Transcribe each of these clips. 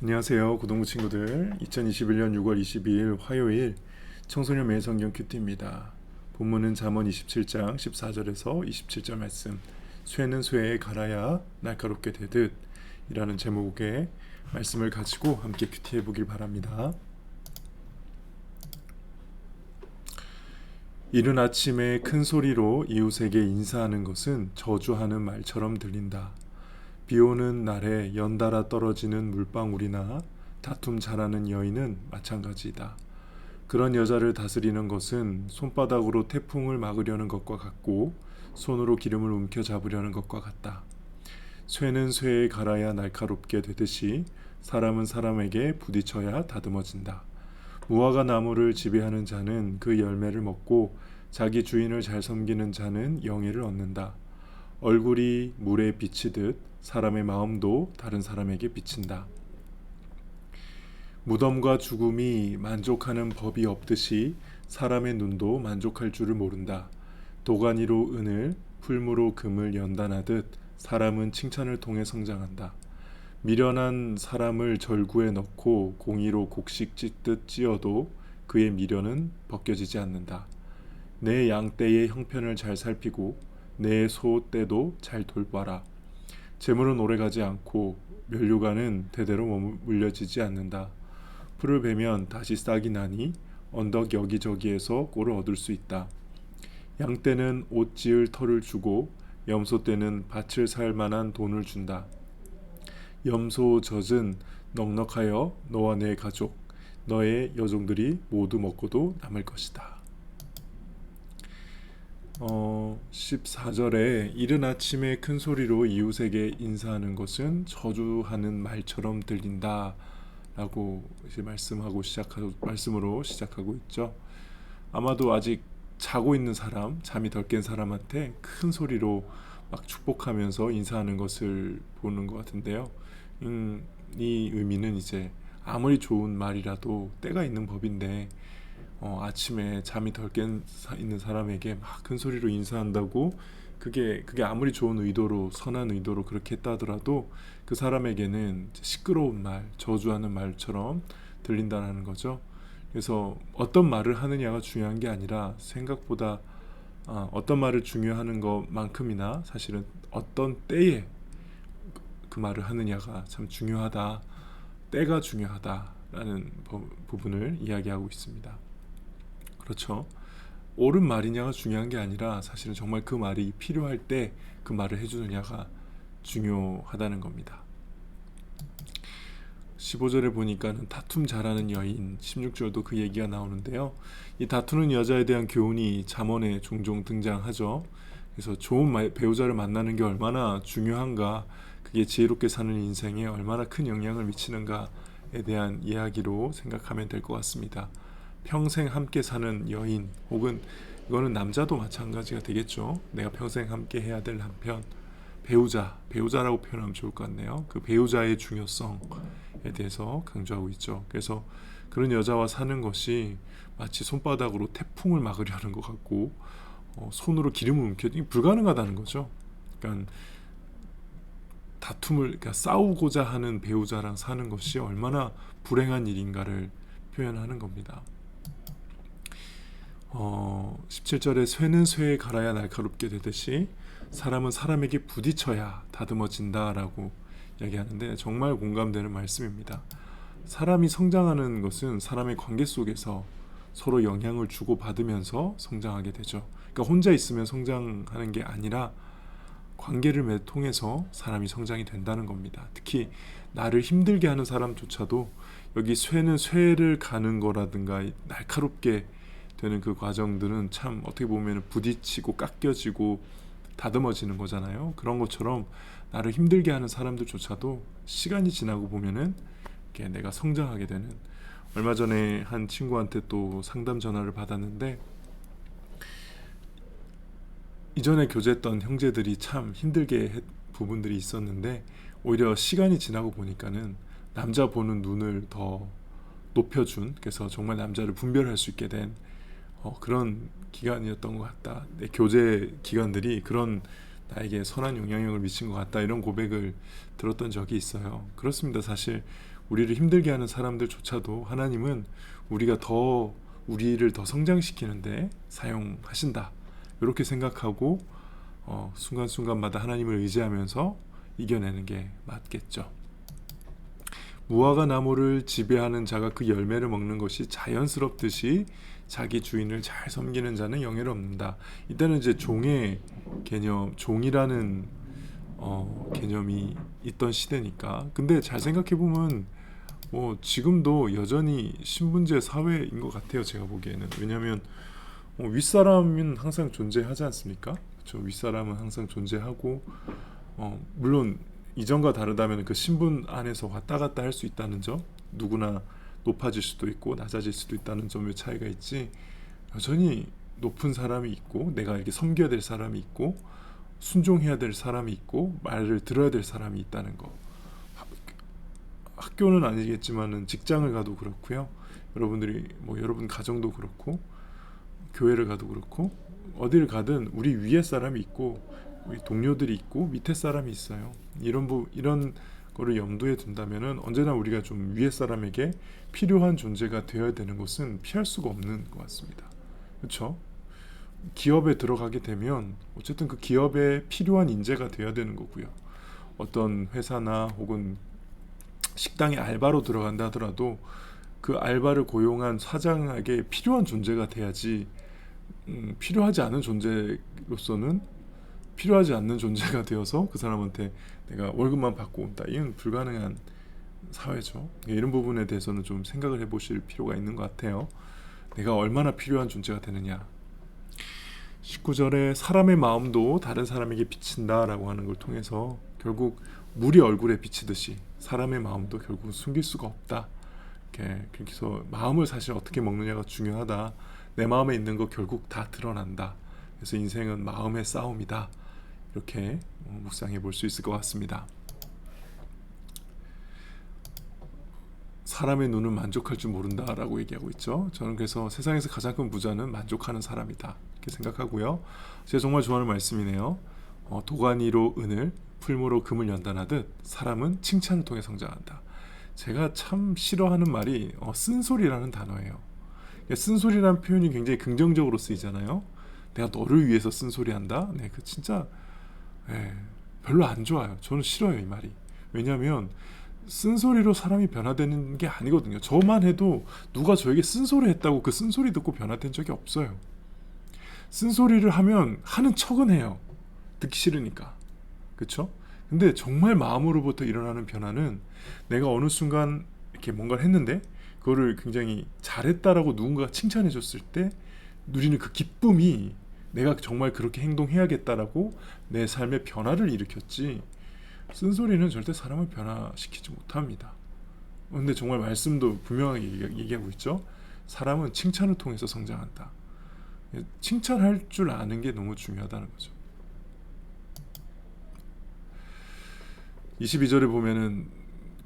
안녕하세요 고동부 친구들. 2021년 6월 22일 화요일 청소년 매일 성경 큐티입니다. 본문은 잠언 27장 14절에서 27절 말씀, 쇠는 쇠에 갈아야 날카롭게 되듯 이라는 제목의 말씀을 가지고 함께 큐티해 보길 바랍니다. 이른 아침에 큰 소리로 이웃에게 인사하는 것은 저주하는 말처럼 들린다. 비오는 날에 연달아 떨어지는 물방울이나 다툼 잘하는 여인은 마찬가지이다. 그런 여자를 다스리는 것은 손바닥으로 태풍을 막으려는 것과 같고 손으로 기름을 움켜잡으려는 것과 같다. 쇠는 쇠에 갈아야 날카롭게 되듯이 사람은 사람에게 부딪혀야 다듬어진다. 무화과 나무를 지배하는 자는 그 열매를 먹고 자기 주인을 잘 섬기는 자는 영예를 얻는다. 얼굴이 물에 비치듯 사람의 마음도 다른 사람에게 비친다. 무덤과 죽음이 만족하는 법이 없듯이 사람의 눈도 만족할 줄을 모른다. 도가니로 은을, 풀무로 금을 연단하듯 사람은 칭찬을 통해 성장한다. 미련한 사람을 절구에 넣고 공이로 곡식 찢듯 찧어도 그의 미련은 벗겨지지 않는다. 내 양떼의 형편을 잘 살피고 내 소 떼도 잘 돌봐라. 재물은 오래가지 않고 면류관은 대대로 물려지지 않는다. 풀을 베면 다시 싹이 나니 언덕 여기저기에서 꼴을 얻을 수 있다. 양떼는 옷 지을 터를 주고 염소 떼는 밭을 살 만한 돈을 준다. 염소 젖은 넉넉하여 너와 내 가족, 너의 여종들이 모두 먹고도 남을 것이다. 14절에 이른 아침에 큰 소리로 이웃에게 인사하는 것은 저주하는 말처럼 들린다 라고 이제 말씀으로 시작하고 있죠. 아마도 아직 자고 있는 사람, 잠이 덜 깬 사람한테 큰 소리로 막 축복하면서 인사하는 것을 보는 것 같은데요. 이 의미는 이제 아무리 좋은 말이라도 때가 있는 법인데 아침에 잠이 덜 깬 있는 사람에게 막 큰 소리로 인사한다고 그게 아무리 좋은 의도로, 선한 의도로 그렇게 했다 하더라도 그 사람에게는 시끄러운 말, 저주하는 말처럼 들린다는 거죠. 그래서 어떤 말을 하느냐가 중요한 게 아니라 생각보다 어떤 말을 중요하는 것만큼이나 사실은 어떤 때에 그 말을 하느냐가 참 중요하다. 때가 중요하다라는 부분을 이야기하고 있습니다. 그렇죠. 옳은 말이냐가 중요한 게 아니라 사실은 정말 그 말이 필요할 때 그 말을 해주느냐가 중요하다는 겁니다. 15절에 보니까는 다툼 잘하는 여인, 16절도 그 얘기가 나오는데요. 이 다투는 여자에 대한 교훈이 잠언에 종종 등장하죠. 그래서 좋은 배우자를 만나는 게 얼마나 중요한가, 그게 지혜롭게 사는 인생에 얼마나 큰 영향을 미치는가에 대한 이야기로 생각하면 될 것 같습니다. 평생 함께 사는 여인, 혹은 이거는 남자도 마찬가지가 되겠죠. 내가 평생 함께 해야 될 남편, 배우자라고 표현하면 좋을 것 같네요. 그 배우자의 중요성에 대해서 강조하고 있죠. 그래서 그런 여자와 사는 것이 마치 손바닥으로 태풍을 막으려는 것 같고 손으로 기름을 움켜쥐기 불가능하다는 거죠. 그러니까 그러니까 싸우고자 하는 배우자랑 사는 것이 얼마나 불행한 일인가를 표현하는 겁니다. 17절에 쇠는 쇠에 갈아야 날카롭게 되듯이 사람은 사람에게 부딪혀야 다듬어진다라고 이야기하는데 정말 공감되는 말씀입니다. 사람이 성장하는 것은 사람의 관계 속에서 서로 영향을 주고받으면서 성장하게 되죠. 그러니까 혼자 있으면 성장하는 게 아니라 관계를 통해서 사람이 성장이 된다는 겁니다. 특히 나를 힘들게 하는 사람조차도 여기 쇠는 쇠를 가는 거라든가 날카롭게 되는 그 과정들은 참 어떻게 보면 부딪히고 깎여지고 다듬어지는 거잖아요. 그런 것처럼 나를 힘들게 하는 사람들조차도 시간이 지나고 보면은 이렇게 내가 성장하게 되는. 얼마 전에 한 친구한테 또 상담 전화를 받았는데 이전에 교제했던 형제들이 참 힘들게 했 부분들이 있었는데 오히려 시간이 지나고 보니까는 남자 보는 눈을 더 높여준, 그래서 정말 남자를 분별할 수 있게 된 그런 기간이었던 것 같다. 내 교제 기간들이 그런 나에게 선한 영향력을 미친 것 같다. 이런 고백을 들었던 적이 있어요. 그렇습니다. 사실 우리를 힘들게 하는 사람들조차도 하나님은 우리를 더 성장시키는데 사용하신다. 이렇게 생각하고 순간순간마다 하나님을 의지하면서 이겨내는 게 맞겠죠. 무화과 나무를 지배하는 자가 그 열매를 먹는 것이 자연스럽듯이 자기 주인을 잘 섬기는 자는 영예를 얻는다. 이때는 이제 종의 개념, 종이라는 개념이 있던 시대니까. 근데 잘 생각해 보면 지금도 여전히 신분제 사회인 것 같아요. 제가 보기에는. 왜냐하면 윗사람은 항상 존재하지 않습니까? 그렇죠? 윗사람은 항상 존재하고 물론 이전과 다르다면 그 신분 안에서 왔다 갔다 할 수 있다는 점, 누구나 높아질 수도 있고 낮아질 수도 있다는 점의 차이가 있지, 여전히 높은 사람이 있고 내가 이렇게 섬겨야 될 사람이 있고 순종해야 될 사람이 있고 말을 들어야 될 사람이 있다는 거. 학교는 아니겠지만은 직장을 가도 그렇고요. 여러분들이 여러분 가정도 그렇고 교회를 가도 그렇고 어디를 가든 우리 위에 사람이 있고 우리 동료들이 있고 밑에 사람이 있어요. 이런 거를 염두에 둔다면은 언제나 우리가 좀 위에 사람에게 필요한 존재가 되어야 되는 것은 피할 수가 없는 것 같습니다. 그렇죠? 기업에 들어가게 되면 어쨌든 그 기업에 필요한 인재가 되어야 되는 거고요. 어떤 회사나 혹은 식당에 알바로 들어간다 하더라도 그 알바를 고용한 사장에게 필요한 존재가 돼야지, 필요하지 않은 존재로서는 필요하지 않는 존재가 되어서 그 사람한테 내가 월급만 받고 온다, 이건 불가능한 사회죠. 이런 부분에 대해서는 좀 생각을 해보실 필요가 있는 것 같아요. 내가 얼마나 필요한 존재가 되느냐. 19절에 사람의 마음도 다른 사람에게 비친다라고 하는 걸 통해서 결국 물이 얼굴에 비치듯이 사람의 마음도 결국 숨길 수가 없다. 그렇게 해서 마음을 사실 어떻게 먹느냐가 중요하다. 내 마음에 있는 거 결국 다 드러난다. 그래서 인생은 마음의 싸움이다. 이렇게 묵상해 볼 수 있을 것 같습니다. 사람의 눈은 만족할 줄 모른다라고 얘기하고 있죠. 저는 그래서 세상에서 가장 큰 부자는 만족하는 사람이다, 이렇게 생각하고요. 제가 정말 좋아하는 말씀이네요. 도가니로 은을, 풀무로 금을 연단하듯 사람은 칭찬을 통해 성장한다. 제가 참 싫어하는 말이 쓴소리라는 단어예요. 쓴소리라는 표현이 굉장히 긍정적으로 쓰이잖아요. 내가 너를 위해서 쓴소리한다. 네, 그 진짜 별로 안 좋아요. 저는 싫어요, 이 말이. 왜냐하면 쓴소리로 사람이 변화되는 게 아니거든요. 저만 해도 누가 저에게 쓴소리 했다고 그 쓴소리 듣고 변화된 적이 없어요. 쓴소리를 하면 하는 척은 해요. 듣기 싫으니까. 그렇죠? 근데 정말 마음으로부터 일어나는 변화는 내가 어느 순간 이렇게 뭔가를 했는데 그거를 굉장히 잘했다라고 누군가가 칭찬해 줬을 때 누리는 그 기쁨이, 내가 정말 그렇게 행동해야겠다라고 내 삶의 변화를 일으켰지, 쓴소리는 절대 사람을 변화시키지 못합니다. 근데 정말 말씀도 분명하게 얘기하고 있죠. 사람은 칭찬을 통해서 성장한다. 칭찬할 줄 아는 게 너무 중요하다는 거죠. 22절에 보면은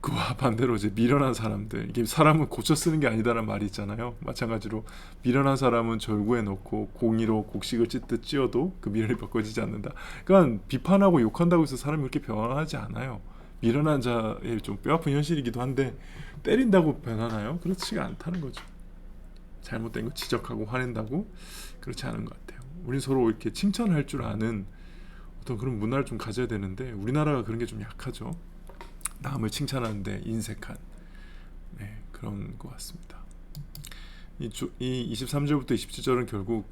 그와 반대로 이제 미련한 사람들, 이게 사람은 고쳐 쓰는 게 아니다라는 말이 있잖아요. 마찬가지로 미련한 사람은 절구에 넣고 공이로 곡식을 찢듯 찧어도 그 미련이 바꿔지지 않는다. 그러니까 비판하고 욕한다고 해서 사람이 그렇게 변화하지 않아요. 미련한 자의 좀 뼈아픈 현실이기도 한데 때린다고 변하나요? 그렇지가 않다는 거죠. 잘못된 거 지적하고 화낸다고 그렇지 않은 것 같아요. 우리 서로 이렇게 칭찬할 줄 아는 어떤 그런 문화를 좀 가져야 되는데 우리나라가 그런 게 좀 약하죠. 남을 칭찬하는데 인색한 그런 것 같습니다. 이 23절부터 27절은 결국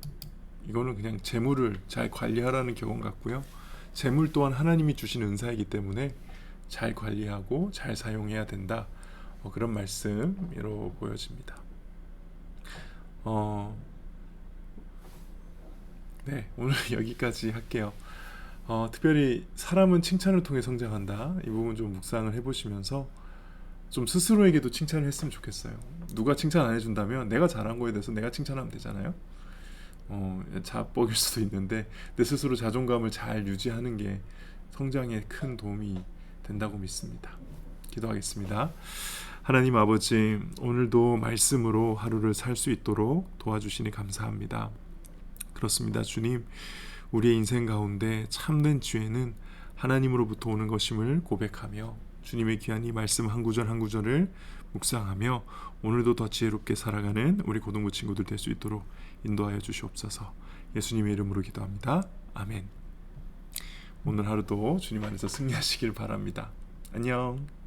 이거는 그냥 재물을 잘 관리하라는 교훈 같고요. 재물 또한 하나님이 주신 은사이기 때문에 잘 관리하고 잘 사용해야 된다. 그런 말씀으로 보여집니다. 오늘 여기까지 할게요. 특별히 사람은 칭찬을 통해 성장한다, 이 부분 좀 묵상을 해보시면서 좀 스스로에게도 칭찬을 했으면 좋겠어요. 누가 칭찬 안 해준다면 내가 잘한 거에 대해서 내가 칭찬하면 되잖아요. 자뻑일 수도 있는데 내 스스로 자존감을 잘 유지하는 게 성장에 큰 도움이 된다고 믿습니다. 기도하겠습니다. 하나님 아버지, 오늘도 말씀으로 하루를 살 수 있도록 도와주시니 감사합니다. 그렇습니다. 주님, 우리의 인생 가운데 참된 지혜는 하나님으로부터 오는 것임을 고백하며 주님의 귀한 이 말씀 한 구절 한 구절을 묵상하며 오늘도 더 지혜롭게 살아가는 우리 고등부 친구들 될 수 있도록 인도하여 주시옵소서. 예수님의 이름으로 기도합니다. 아멘. 오늘 하루도 주님 안에서 승리하시길 바랍니다. 안녕.